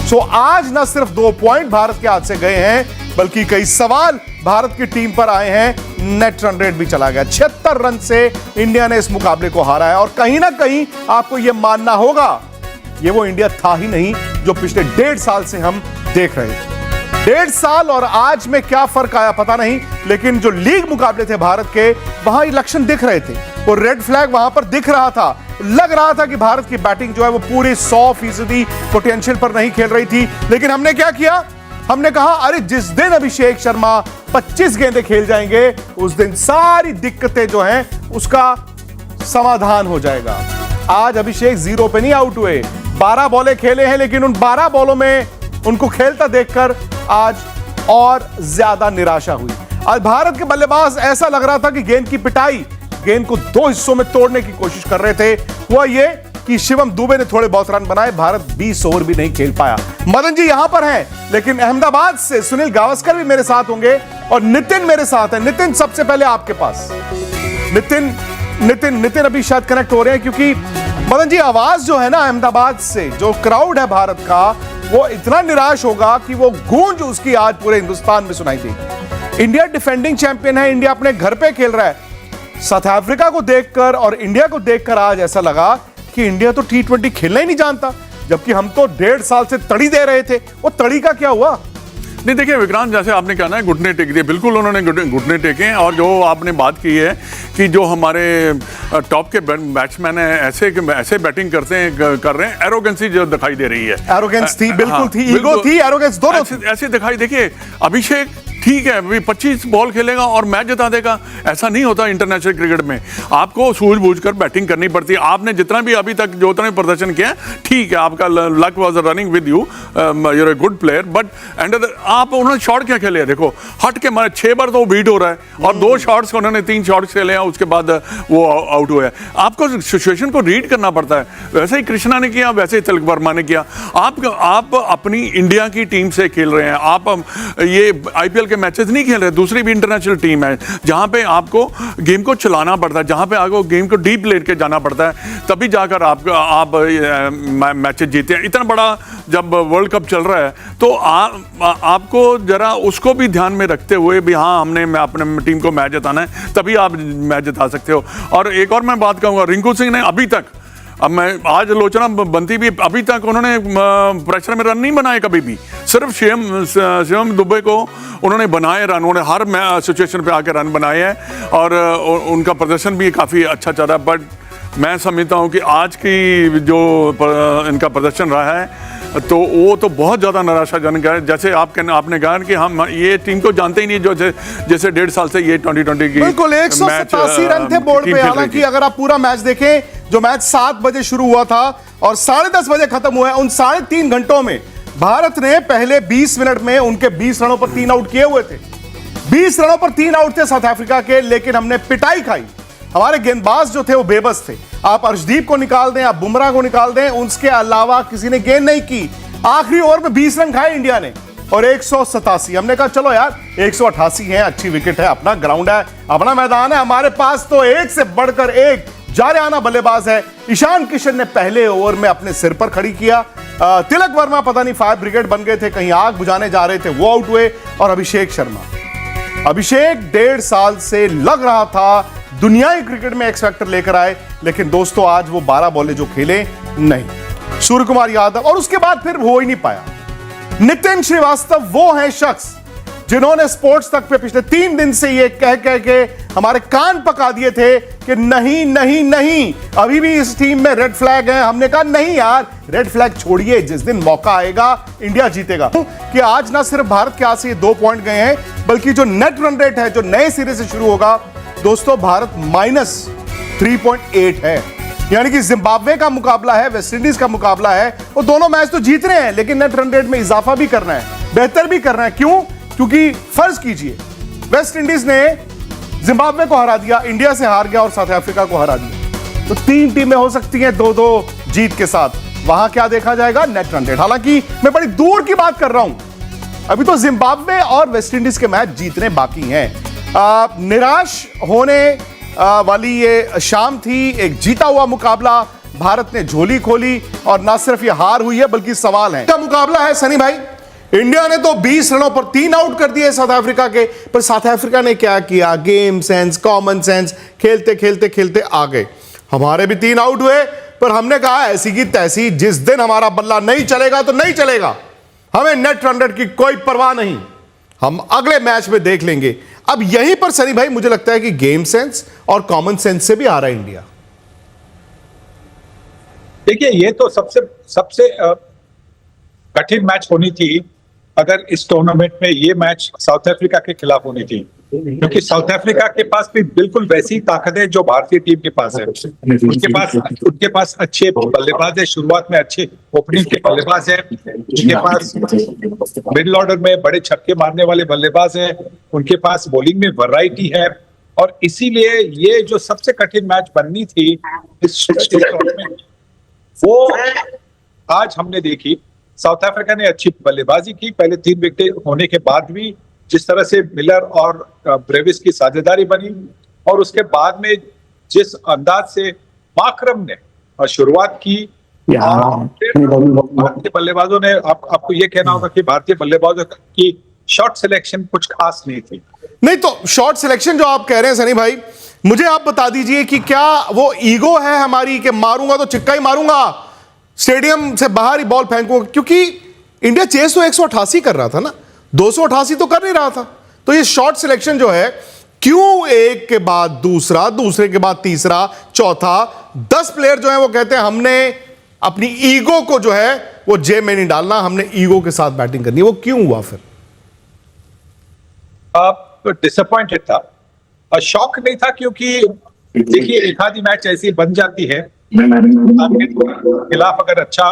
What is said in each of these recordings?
सो आज ना सिर्फ 2 पॉइंट भारत के हाथ से गए हैं, बल्कि कई सवाल भारत की टीम पर आए हैं। नेट रन रेट भी चला गया। 76 रन से इंडिया ने इस मुकाबले को हारा है और कहीं ना कहीं आपको यह मानना होगा, ये वो इंडिया था ही नहीं जो पिछले 1.5 साल से हम देख रहे थे। 1.5 साल और आज में क्या फर्क आया पता नहीं, लेकिन जो लीग मुकाबले थे भारत के, वहां ये लक्षण दिख रहे थे। वो रेड फ्लैग वहां पर दिख रहा था। लग रहा था कि भारत की बैटिंग जो है वो पूरी 100% पोटेंशियल पर नहीं खेल रही थी। लेकिन हमने क्या किया? हमने कहा अरे जिस दिन अभिषेक शर्मा 25 गेंदें खेल जाएंगे, उस दिन सारी दिक्कतें जो हैं उसका समाधान हो जाएगा। आज अभिषेक 0 पे नहीं आउट हुए, 12 बॉलें खेले हैं, लेकिन उन 12 बॉलों में उनको खेलता देखकर आज और ज्यादा निराशा हुई। आज भारत के बल्लेबाज ऐसा लग रहा था कि गेंद की पिटाई, गेंद को 2 हिस्सों में तोड़ने की कोशिश कर रहे थे। हुआ ये कि शिवम दुबे ने थोड़े बहुत रन बनाए, भारत 20 ओवर भी नहीं खेल पाया। मदन जी यहां पर हैं, लेकिन अहमदाबाद से सुनील गावस्कर भी मेरे साथ होंगे और नितिन मेरे साथ है। नितिन, सबसे पहले आपके पास। नितिन अभी शायद कनेक्ट हो रहे हैं, क्योंकि मदन जी आवाज जो है ना अहमदाबाद से, जो क्राउड है भारत का, वो इतना निराश होगा कि वो गूंज उसकी आज पूरे हिंदुस्तान में सुनाई देगी। इंडिया डिफेंडिंग चैंपियन है, इंडिया अपने घर पे खेल रहा है। साउथ अफ्रीका को देखकर और इंडिया को देखकर आज ऐसा लगा कि इंडिया तो T20 खेलना ही नहीं जानता, जबकि हम तो 1.5 साल से तड़ी दे रहे थे। वो तड़ी का क्या हुआ? नहीं देखिए विक्रांत, जैसे आपने कहा ना घुटने टेक दिए, बिल्कुल उन्होंने घुटने टेके हैं। और जो आपने बात की है कि जो हमारे टॉप के बैट्समैन हैं ऐसे बैटिंग कर रहे हैं, एरोगेंसी जो दिखाई दे रही है। एरोगेंस थी, बिल्कुल थी, ईगो थी, एरोगेंस दोनों ऐसे दिखाई। देखिए अभिषेक ठीक है, अभी 25 बॉल खेलेगा और मैच जिता देगा, ऐसा नहीं होता इंटरनेशनल क्रिकेट में। आपको सूझबूझकर बैटिंग करनी पड़ती है। आपने जितना भी अभी तक जो उतना प्रदर्शन किया, ठीक है, आपका luck was running with you, you are a good player, but and आप उन्होंने शॉट क्या खेले हैं? देखो हट के मारे 6 बार तो बीट हो रहा है और 2 शॉट्स उन्होंने 3 शॉट्स खेले हैं, उसके बाद वो आउट हुए हैं। आपको सिचुएशन को रीड करना पड़ता है। वैसे ही कृष्णा ने किया, वैसे ही तिलक वर्मा ने किया। आप अपनी इंडिया की टीम से खेल रहे हैं। आप ये IPL के मैचेस नहीं खेल रहे। दूसरी भी इंटरनेशनल टीम है जहां पे आपको गेम को चलाना पड़ता है, जहां पे आपको गेम को डीप लेके जाना पड़ता है, तभी जाकर आप मैचेस जीते हैं। इतना बड़ा जब वर्ल्ड कप चल रहा है तो आपको जरा उसको भी ध्यान में रखते हुए भी, हाँ हमने अपने टीम को मैच जिताना है, तभी आप मैच जिता सकते हो। और एक और मैं बात कहूँगा, रिंकू सिंह ने अभी तक, अब मैं आज आलोचना बनती भी, अभी तक उन्होंने प्रेशर में रन नहीं बनाए कभी भी। सिर्फ शिवम दुबे को उन्होंने बनाए रन, उन्होंने हर सिचुएशन पे आके रन बनाए हैं और उनका प्रदर्शन भी काफ़ी अच्छा चल रहा है। बट मैं समझता हूँ कि आज की जो इनका प्रदर्शन रहा है तो वो तो बहुत ज़्यादा निराशाजनक है। जैसे आपने कहा कि हम ये टीम को जानते ही नहीं, जो जैसे 1.5 साल से ये 2020 की बिल्कुल 187 रन थे बोर्ड पे। हालांकि अगर आप पूरा मैच देखें, जो मैच 7 बजे शुरू हुआ था और 10:30 बजे खत्म हुआ है, उन 3.5 घंटों में भारत ने पहले 20 मिनट में उनके 20 रनों पर 3 आउट किए हुए थे। 20 रनों पर 3 आउट थे साउथ अफ्रीका के, लेकिन हमने पिटाई खाई। हमारे गेंदबाज जो थे वो बेबस थे। आप अर्शदीप को निकाल दें, आप बुमराह को निकाल दें, उसके अलावा किसी ने गेंद नहीं की। आखिरी ओवर में 20 रन खाए इंडिया ने और 187। हमने कहा चलो यार 188 है, अच्छी विकेट है, अपना ग्राउंड है, अपना मैदान है, हमारे पास तो एक से बढ़कर एक जारहाना बल्लेबाज है। ईशान किशन ने पहले ओवर में अपने सिर पर खड़ी किया। तिलक वर्मा पता नहीं फायर ब्रिगेड बन गए थे, कहीं आग बुझाने जा रहे थे, वो आउट हुए। और अभिषेक 1.5 साल से लग रहा था दुनियाई क्रिकेट में एक्स फैक्टर लेकर आए, लेकिन दोस्तों आज वो 12 बॉलें जो खेले नहीं। सूर्य कुमार यादव, और उसके बाद फिर हो ही नहीं पाया। नितिन श्रीवास्तव वो हैं शख्स जिन्होंने स्पोर्ट्स तक पे पिछले 3 दिन से ये कह के हमारे कान पका दिए थे कि नहीं नहीं नहीं, अभी भी इस टीम में रेड फ्लैग है। हमने कहा नहीं यार, रेड फ्लैग छोड़िए, जिस दिन मौका आएगा इंडिया जीतेगा। कि आज ना सिर्फ भारत के हाथ से ये 2 पॉइंट गए हैं, बल्कि जो नेट रन रेट है, जो नए सिरे से शुरू होगा दोस्तों, भारत -3.8 है। यानी कि जिम्बाब्वे का मुकाबला है, वेस्ट इंडीज का मुकाबला है, वो दोनों मैच तो जीत रहे हैं, लेकिन नेट रन रेट में इजाफा भी करना है, बेहतर भी करना है। क्यों? क्योंकि फर्ज कीजिए वेस्ट इंडीज ने जिम्बाब्वे को हरा दिया, इंडिया से हार गया और साउथ अफ्रीका को हरा दिया, तो 3 टीमें हो सकती हैं 2-2 जीत के साथ। वहां क्या देखा जाएगा? Net run rate. हालांकि मैं बड़ी दूर की बात कर रहा हूं, अभी तो जिम्बाब्वे और वेस्ट इंडीज के मैच जीतने बाकी हैं। निराश होने वाली ये शाम थी, एक जीता हुआ मुकाबला भारत ने झोली खोली और ना सिर्फ ये हार हुई है बल्कि सवाल है का मुकाबला है सनी भाई। इंडिया ने तो 20 रनों पर 3 आउट कर दिए साउथ अफ्रीका के, पर साउथ अफ्रीका ने क्या किया, गेम सेंस, कॉमन सेंस, खेलते खेलते खेलते आ गए। हमारे भी 3 आउट हुए, पर हमने कहा ऐसी की तैसी, जिस दिन हमारा बल्ला नहीं चलेगा तो नहीं चलेगा, हमें नेट रन रेट की कोई परवाह नहीं, हम अगले मैच में देख लेंगे। अब यहीं पर सनी भाई मुझे लगता है कि गेम सेंस और कॉमन सेंस से भी आ रहा है इंडिया। देखिए, ये तो सबसे कठिन मैच होनी थी अगर इस टूर्नामेंट में ये मैच साउथ अफ्रीका के खिलाफ होनी थी, क्योंकि साउथ अफ्रीका के पास भी बिल्कुल वैसी ताकत है जो भारतीय टीम के पास है। उनके पास अच्छे बल्लेबाज है, शुरुआत में अच्छे ओपनिंग के बल्लेबाज है, उनके पास मिडिल ऑर्डर में बड़े छक्के मारने वाले बल्लेबाज है, उनके पास बॉलिंग में वैरायटी है, और इसीलिए ये जो सबसे कठिन मैच बननी थी इस टूर्नामेंट, वो आज हमने देखी। साउथ अफ्रीका ने अच्छी बल्लेबाजी की, पहले 3 विकेट होने के बाद भी जिस तरह से मिलर और ब्रेविस की साझेदारी बनी, और उसके बाद में जिस अंदाज से माकरम ने शुरुआत की, भारतीय बल्लेबाजों ने, आपको ये कहना होगा कि भारतीय बल्लेबाजों की शॉट सिलेक्शन कुछ खास नहीं थी। नहीं तो शॉट सिलेक्शन जो आप कह रहे हैं सनी भाई, मुझे आप बता दीजिए कि क्या वो ईगो है हमारी कि मारूंगा तो छिक्का ही मारूंगा, स्टेडियम से बाहर ही बॉल फेंकूंगा, क्योंकि इंडिया चेस तो 188 कर रहा था ना, 288 तो कर नहीं रहा था। तो ये शॉट सिलेक्शन जो है, क्यों एक के बाद दूसरा, दूसरे के बाद तीसरा, चौथा, 10 प्लेयर जो है वो कहते हैं हमने अपनी ईगो को जो है वो जेब में नहीं डालना, हमने ईगो के साथ बैटिंग करनी है, वो क्यों हुआ फिर? डिसअपॉइंटेड था, शॉक नहीं था, क्योंकि देखिए एक आधी मैच ऐसी बन जाती है आपके खिलाफ, अगर अच्छा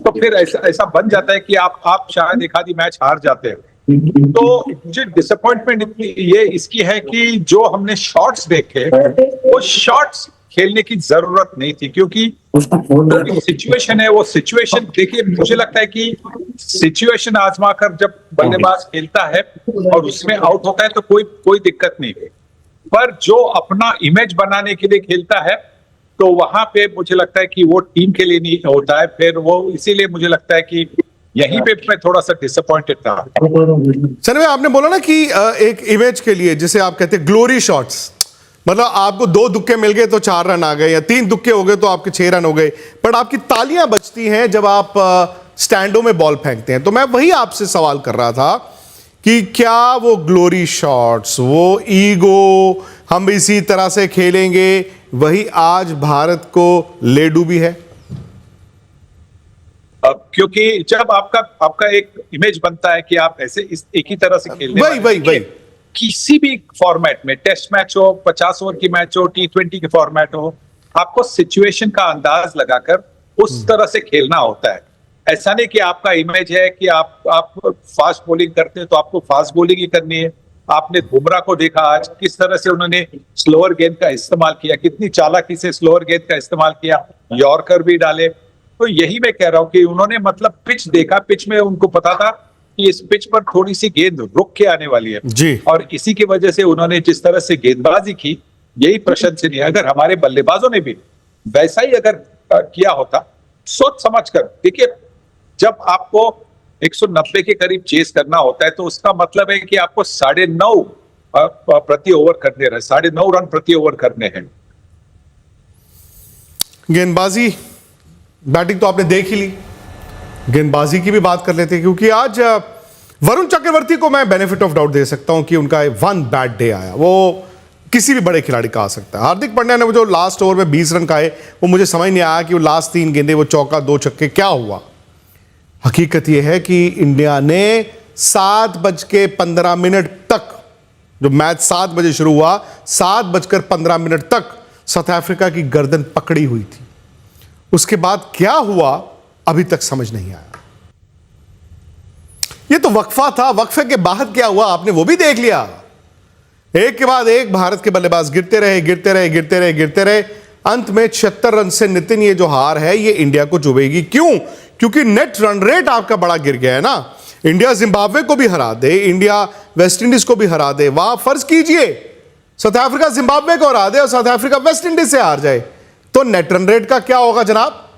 तो फिर ऐसा बन जाता है कि आप शायद एक आधी मैच हार जाते हैं। तो मुझे डिसअपॉइंटमेंट ये इसकी है कि जो हमने शॉट्स देखे वो शॉट्स खेलने की जरूरत नहीं थी, क्योंकि सिचुएशन है वो सिचुएशन, देखिए मुझे लगता है कि सिचुएशन आजमा कर जब बल्लेबाज खेलता है और उसमें आउट होता है तो कोई दिक्कत नहीं है, पर जो अपना इमेज बनाने के लिए खेलता है तो वहां पे मुझे लगता है कि वो टीम के लिए नहीं होता है, फिर वो इसीलिए मुझे लगता है कि यहीं पे मैं थोड़ा सा डिसअपॉइंटेड था। सर भाई, आपने बोला ना कि एक इमेज के लिए, जिसे आप कहते हैं ग्लोरी शॉट्स, मतलब आपको 2 दुक्के मिल गए तो 4 रन आ गए, या 3 दुक्के हो गए तो आपके 6 रन हो गए, बट आपकी तालियां बजती हैं जब आप स्टैंडों में बॉल फेंकते हैं। तो मैं वही आपसे सवाल कर रहा था कि क्या वो ग्लोरी शॉट्स, वो ईगो, हम इसी तरह से खेलेंगे, वही आज भारत को ले डूबी है? क्योंकि जब आपका एक इमेज बनता है कि आप ऐसे एक ही तरह से खेलने, वही किसी भी फॉर्मेट में, टेस्ट मैच हो, 50 ओवर की मैच हो, T20 के फॉर्मेट हो, आपको सिचुएशन का अंदाज लगाकर उस तरह से खेलना होता है। ऐसा नहीं कि आपका इमेज है कि आप फास्ट बॉलिंग करते हैं तो आपको फास्ट बॉलिंग ही करनी है। आपने बुमराह को देखा आज किस तरह से उन्होंने स्लोअर गेंद का इस्तेमाल किया, कितनी चालाकी से स्लोअर गेंद का इस्तेमाल किया, यॉर्कर भी डाले। तो यही मैं कह रहा हूं कि उन्होंने मतलब पिच देखा, पिच में उनको पता था कि इस पिच पर थोड़ी सी गेंद रुक के आने वाली है जी, और इसी की वजह से उन्होंने जिस तरह से गेंदबाजी की, यही प्रशंसनीय। अगर हमारे बल्लेबाजों ने भी वैसा ही अगर किया होता, सोच समझ कर, देखिए जब आपको 190 के करीब चेस करना होता है तो उसका मतलब है कि आपको 9.5 प्रति ओवर करने रहे, 9.5 रन प्रति ओवर करने हैं। गेंदबाजी, बैटिंग तो आपने देख ही ली, गेंदबाजी की भी बात कर लेते हैं, क्योंकि आज वरुण चक्रवर्ती को मैं बेनिफिट ऑफ डाउट दे सकता हूं कि उनका 1 बैड डे आया, वो किसी भी बड़े खिलाड़ी का आ सकता है। हार्दिक पांड्या ने वो जो लास्ट ओवर में 20 रन खाए, वो मुझे समझ नहीं आया कि वो लास्ट 3 गेंदें, वो चौका 2 छक्के, क्या हुआ। हकीकत यह है कि इंडिया ने 7:15 तक, जो मैच 7 बजे शुरू हुआ, 7:15 तक साउथ अफ्रीका की गर्दन पकड़ी हुई थी। उसके बाद क्या हुआ अभी तक समझ नहीं आया। ये तो वक्फा था, वक्फे के बाद क्या हुआ आपने वो भी देख लिया। एक के बाद एक भारत के बल्लेबाज गिरते रहे। अंत में 76 रन से नितिन, ये जो हार है ये इंडिया को चुभेगी। क्यों? क्योंकि नेट रन रेट आपका बड़ा गिर गया है ना। इंडिया जिम्बाब्वे को भी हरा दे, इंडिया वेस्ट इंडीज को भी हरा दे, वहां फर्ज कीजिए साउथ अफ्रीका जिम्बाब्वे को हरा दे और साउथ अफ्रीका वेस्ट इंडीज से हार जाए, तो नेट रन रेट का क्या होगा जनाब?